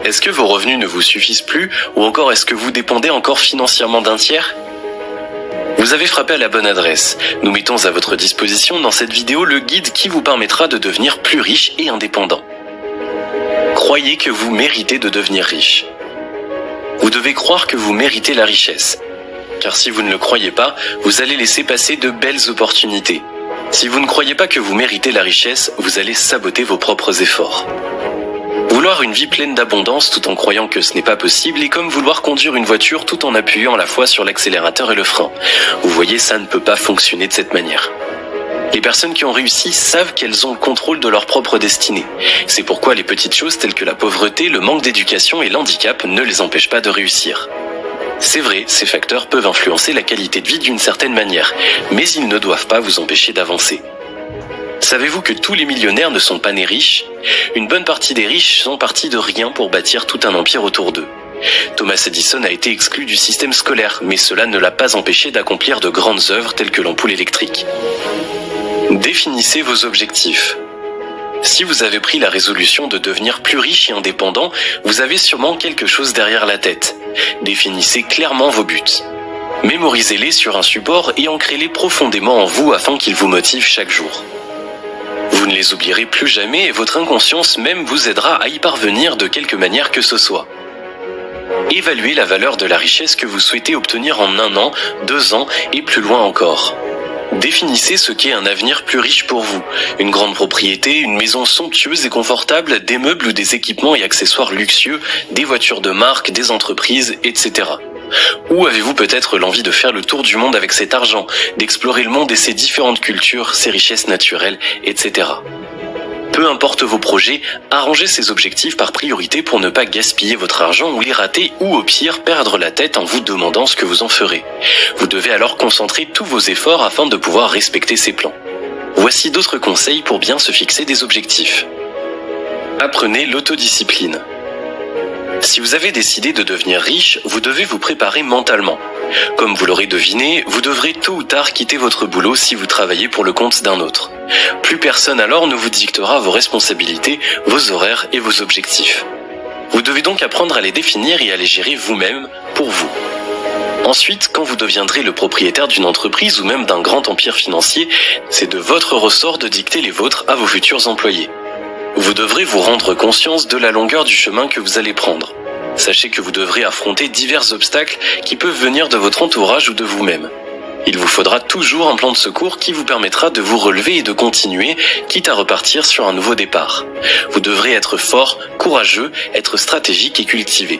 Est-ce que vos revenus ne vous suffisent plus ou encore est-ce que vous dépendez encore financièrement d'un tiers ? Vous avez frappé à la bonne adresse. Nous mettons à votre disposition dans cette vidéo le guide qui vous permettra de devenir plus riche et indépendant. Croyez que vous méritez de devenir riche. Vous devez croire que vous méritez la richesse. Car si vous ne le croyez pas, vous allez laisser passer de belles opportunités. Si vous ne croyez pas que vous méritez la richesse, vous allez saboter vos propres efforts. Vouloir une vie pleine d'abondance tout en croyant que ce n'est pas possible est comme vouloir conduire une voiture tout en appuyant à la fois sur l'accélérateur et le frein. Vous voyez, ça ne peut pas fonctionner de cette manière. Les personnes qui ont réussi savent qu'elles ont le contrôle de leur propre destinée. C'est pourquoi les petites choses telles que la pauvreté, le manque d'éducation et l'handicap ne les empêchent pas de réussir. C'est vrai, ces facteurs peuvent influencer la qualité de vie d'une certaine manière, mais ils ne doivent pas vous empêcher d'avancer. Savez-vous que tous les millionnaires ne sont pas nés riches ? Une bonne partie des riches sont partis de rien pour bâtir tout un empire autour d'eux. Thomas Edison a été exclu du système scolaire, mais cela ne l'a pas empêché d'accomplir de grandes œuvres telles que l'ampoule électrique. Définissez vos objectifs. Si vous avez pris la résolution de devenir plus riche et indépendant, vous avez sûrement quelque chose derrière la tête. Définissez clairement vos buts. Mémorisez-les sur un support et ancrez-les profondément en vous afin qu'ils vous motivent chaque jour. Vous ne les oublierez plus jamais et votre inconscience même vous aidera à y parvenir de quelque manière que ce soit. Évaluez la valeur de la richesse que vous souhaitez obtenir en 1 an, 2 ans et plus loin encore. Définissez ce qu'est un avenir plus riche pour vous. Une grande propriété, une maison somptueuse et confortable, des meubles ou des équipements et accessoires luxueux, des voitures de marque, des entreprises, etc. Ou avez-vous peut-être l'envie de faire le tour du monde avec cet argent, d'explorer le monde et ses différentes cultures, ses richesses naturelles, etc. Peu importe vos projets, arrangez ces objectifs par priorité pour ne pas gaspiller votre argent ou les rater ou au pire perdre la tête en vous demandant ce que vous en ferez. Vous devez alors concentrer tous vos efforts afin de pouvoir respecter ces plans. Voici d'autres conseils pour bien se fixer des objectifs. Apprenez l'autodiscipline. Si vous avez décidé de devenir riche, vous devez vous préparer mentalement. Comme vous l'aurez deviné, vous devrez tôt ou tard quitter votre boulot si vous travaillez pour le compte d'un autre. Plus personne alors ne vous dictera vos responsabilités, vos horaires et vos objectifs. Vous devez donc apprendre à les définir et à les gérer vous-même, pour vous. Ensuite, quand vous deviendrez le propriétaire d'une entreprise ou même d'un grand empire financier, c'est de votre ressort de dicter les vôtres à vos futurs employés. Vous devrez vous rendre conscience de la longueur du chemin que vous allez prendre. Sachez que vous devrez affronter divers obstacles qui peuvent venir de votre entourage ou de vous-même. Il vous faudra toujours un plan de secours qui vous permettra de vous relever et de continuer, quitte à repartir sur un nouveau départ. Vous devrez être fort, courageux, être stratégique et cultivé.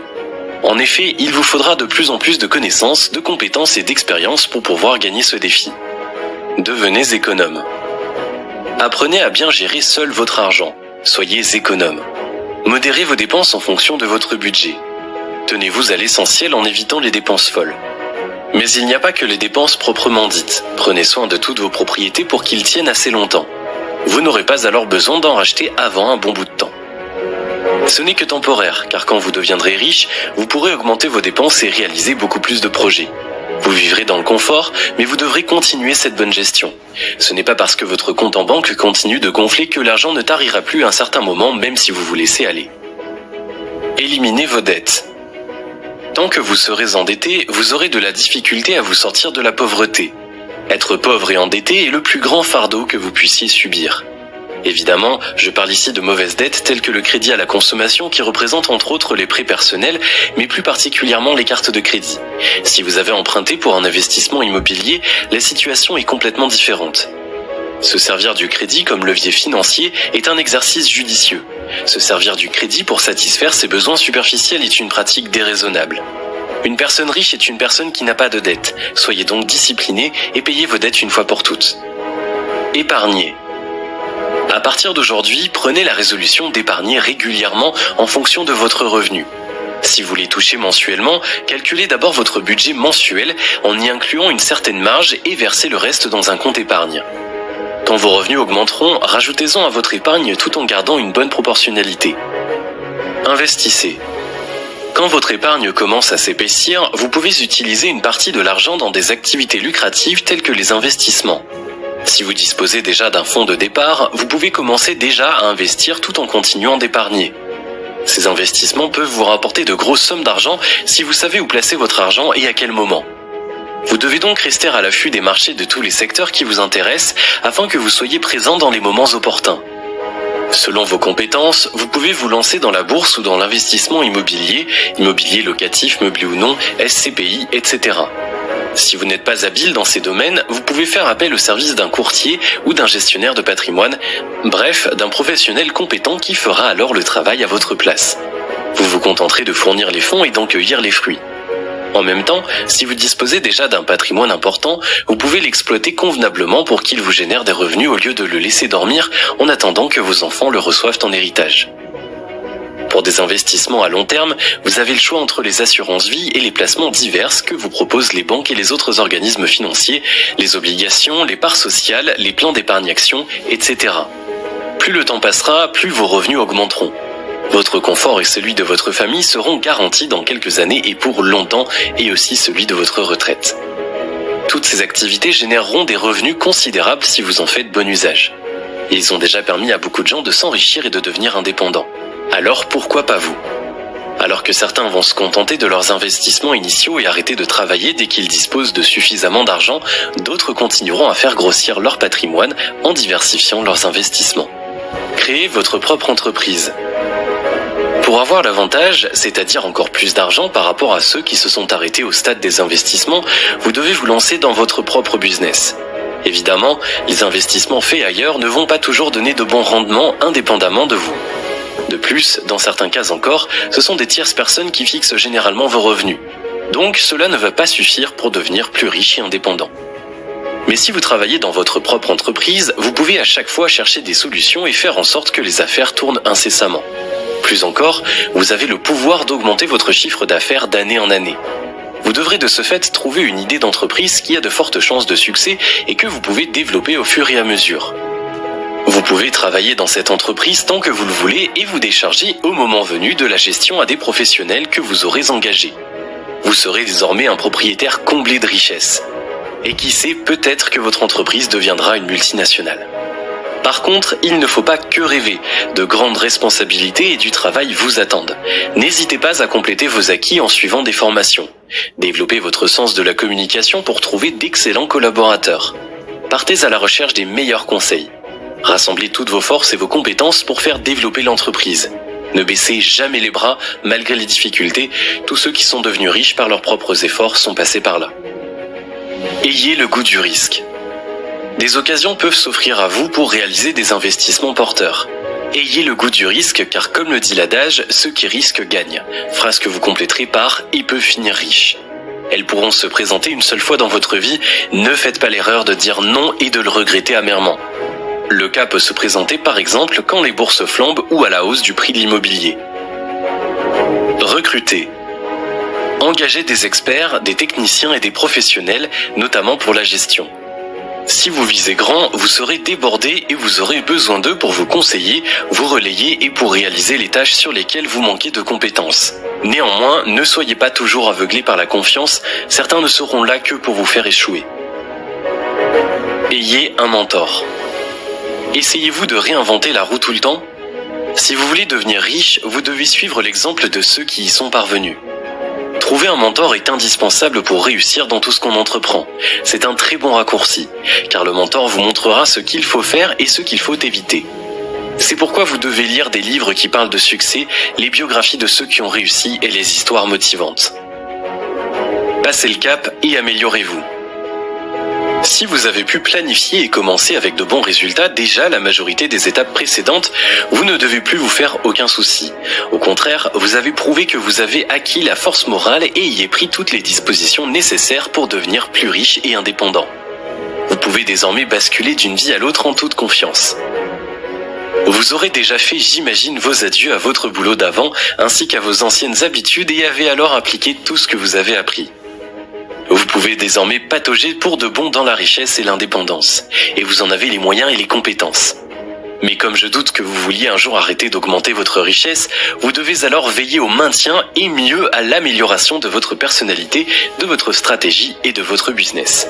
En effet, il vous faudra de plus en plus de connaissances, de compétences et d'expérience pour pouvoir gagner ce défi. Devenez économe. Apprenez à bien gérer seul votre argent. Soyez économe. Modérez vos dépenses en fonction de votre budget. Tenez-vous à l'essentiel en évitant les dépenses folles. Mais il n'y a pas que les dépenses proprement dites. Prenez soin de toutes vos propriétés pour qu'ils tiennent assez longtemps. Vous n'aurez pas alors besoin d'en racheter avant un bon bout de temps. Ce n'est que temporaire, car quand vous deviendrez riche, vous pourrez augmenter vos dépenses et réaliser beaucoup plus de projets. Vous vivrez dans le confort, mais vous devrez continuer cette bonne gestion. Ce n'est pas parce que votre compte en banque continue de gonfler que l'argent ne tarira plus à un certain moment, même si vous vous laissez aller. Éliminez vos dettes. Tant que vous serez endetté, vous aurez de la difficulté à vous sortir de la pauvreté. Être pauvre et endetté est le plus grand fardeau que vous puissiez subir. Évidemment, je parle ici de mauvaises dettes telles que le crédit à la consommation qui représente entre autres les prêts personnels, mais plus particulièrement les cartes de crédit. Si vous avez emprunté pour un investissement immobilier, la situation est complètement différente. Se servir du crédit comme levier financier est un exercice judicieux. Se servir du crédit pour satisfaire ses besoins superficiels est une pratique déraisonnable. Une personne riche est une personne qui n'a pas de dettes. Soyez donc discipliné et payez vos dettes une fois pour toutes. Épargnez. À partir d'aujourd'hui, prenez la résolution d'épargner régulièrement en fonction de votre revenu. Si vous les touchez mensuellement, calculez d'abord votre budget mensuel en y incluant une certaine marge et versez le reste dans un compte épargne. Quand vos revenus augmenteront, rajoutez-en à votre épargne tout en gardant une bonne proportionnalité. Investissez. Quand votre épargne commence à s'épaissir, vous pouvez utiliser une partie de l'argent dans des activités lucratives telles que les investissements. Si vous disposez déjà d'un fonds de départ, vous pouvez commencer déjà à investir tout en continuant d'épargner. Ces investissements peuvent vous rapporter de grosses sommes d'argent si vous savez où placer votre argent et à quel moment. Vous devez donc rester à l'affût des marchés de tous les secteurs qui vous intéressent afin que vous soyez présent dans les moments opportuns. Selon vos compétences, vous pouvez vous lancer dans la bourse ou dans l'investissement immobilier, immobilier locatif, meublé ou non, SCPI, etc. Si vous n'êtes pas habile dans ces domaines, vous pouvez faire appel au service d'un courtier ou d'un gestionnaire de patrimoine, bref, d'un professionnel compétent qui fera alors le travail à votre place. Vous vous contenterez de fournir les fonds et d'en cueillir les fruits. En même temps, si vous disposez déjà d'un patrimoine important, vous pouvez l'exploiter convenablement pour qu'il vous génère des revenus au lieu de le laisser dormir en attendant que vos enfants le reçoivent en héritage. Pour des investissements à long terme, vous avez le choix entre les assurances vie et les placements divers que vous proposent les banques et les autres organismes financiers, les obligations, les parts sociales, les plans d'épargne action, etc. Plus le temps passera, plus vos revenus augmenteront. Votre confort et celui de votre famille seront garantis dans quelques années et pour longtemps, et aussi celui de votre retraite. Toutes ces activités généreront des revenus considérables si vous en faites bon usage. Et ils ont déjà permis à beaucoup de gens de s'enrichir et de devenir indépendants. Alors pourquoi pas vous ? Alors que certains vont se contenter de leurs investissements initiaux et arrêter de travailler dès qu'ils disposent de suffisamment d'argent, d'autres continueront à faire grossir leur patrimoine en diversifiant leurs investissements. Créez votre propre entreprise. Pour avoir l'avantage, c'est-à-dire encore plus d'argent par rapport à ceux qui se sont arrêtés au stade des investissements, vous devez vous lancer dans votre propre business. Évidemment, les investissements faits ailleurs ne vont pas toujours donner de bons rendements indépendamment de vous. De plus, dans certains cas encore, ce sont des tierces personnes qui fixent généralement vos revenus. Donc cela ne va pas suffire pour devenir plus riche et indépendant. Mais si vous travaillez dans votre propre entreprise, vous pouvez à chaque fois chercher des solutions et faire en sorte que les affaires tournent incessamment. Plus encore, vous avez le pouvoir d'augmenter votre chiffre d'affaires d'année en année. Vous devrez de ce fait trouver une idée d'entreprise qui a de fortes chances de succès et que vous pouvez développer au fur et à mesure. Vous pouvez travailler dans cette entreprise tant que vous le voulez et vous décharger au moment venu de la gestion à des professionnels que vous aurez engagés. Vous serez désormais un propriétaire comblé de richesses. Et qui sait, peut-être que votre entreprise deviendra une multinationale. Par contre, il ne faut pas que rêver. De grandes responsabilités et du travail vous attendent. N'hésitez pas à compléter vos acquis en suivant des formations. Développez votre sens de la communication pour trouver d'excellents collaborateurs. Partez à la recherche des meilleurs conseils. Rassemblez toutes vos forces et vos compétences pour faire développer l'entreprise. Ne baissez jamais les bras, malgré les difficultés. Tous ceux qui sont devenus riches par leurs propres efforts sont passés par là. Ayez le goût du risque. Des occasions peuvent s'offrir à vous pour réaliser des investissements porteurs. Ayez le goût du risque car comme le dit l'adage, ceux qui risquent gagnent. Phrase que vous compléterez par « et peuvent finir riches ». Elles pourront se présenter une seule fois dans votre vie, ne faites pas l'erreur de dire non et de le regretter amèrement. Le cas peut se présenter par exemple quand les bourses flambent ou à la hausse du prix de l'immobilier. Recrutez. Engagez des experts, des techniciens et des professionnels, notamment pour la gestion. Si vous visez grand, vous serez débordé et vous aurez besoin d'eux pour vous conseiller, vous relayer et pour réaliser les tâches sur lesquelles vous manquez de compétences. Néanmoins, ne soyez pas toujours aveuglés par la confiance, certains ne seront là que pour vous faire échouer. Ayez un mentor. Essayez-vous de réinventer la roue tout le temps ? Si vous voulez devenir riche, vous devez suivre l'exemple de ceux qui y sont parvenus. Trouver un mentor est indispensable pour réussir dans tout ce qu'on entreprend. C'est un très bon raccourci, car le mentor vous montrera ce qu'il faut faire et ce qu'il faut éviter. C'est pourquoi vous devez lire des livres qui parlent de succès, les biographies de ceux qui ont réussi et les histoires motivantes. Passez le cap et améliorez-vous. Si vous avez pu planifier et commencer avec de bons résultats déjà la majorité des étapes précédentes, vous ne devez plus vous faire aucun souci. Au contraire, vous avez prouvé que vous avez acquis la force morale et y avez pris toutes les dispositions nécessaires pour devenir plus riche et indépendant. Vous pouvez désormais basculer d'une vie à l'autre en toute confiance. Vous aurez déjà fait, j'imagine, vos adieux à votre boulot d'avant ainsi qu'à vos anciennes habitudes et avez alors appliqué tout ce que vous avez appris. Vous pouvez désormais patauger pour de bon dans la richesse et l'indépendance, et vous en avez les moyens et les compétences. Mais comme je doute que vous vouliez un jour arrêter d'augmenter votre richesse, vous devez alors veiller au maintien et mieux à l'amélioration de votre personnalité, de votre stratégie et de votre business.